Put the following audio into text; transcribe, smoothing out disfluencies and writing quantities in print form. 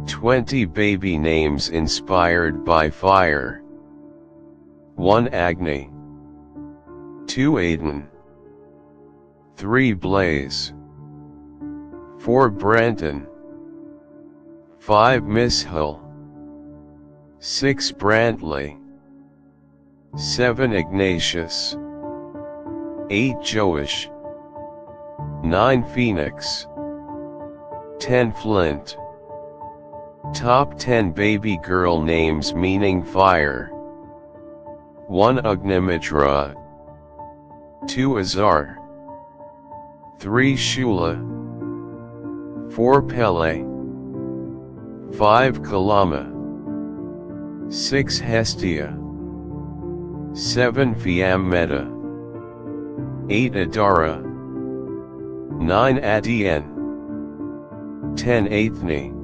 20 baby names inspired by fire. 1 Agni, 2 Aiden, 3 Blaze, 4 Branton, 5 Mishal, 6 Brantley, 7 Ignatius, 8 Joash, 9 Phoenix, 10 Flint. Top 10 baby girl names meaning fire. 1 Agnimitra, 2 Azar, 3 Shula, 4 Pele, 5 Kalama, 6 Hestia, 7 Fiammetta, 8 Adara, 9 Adien, 10 Athni,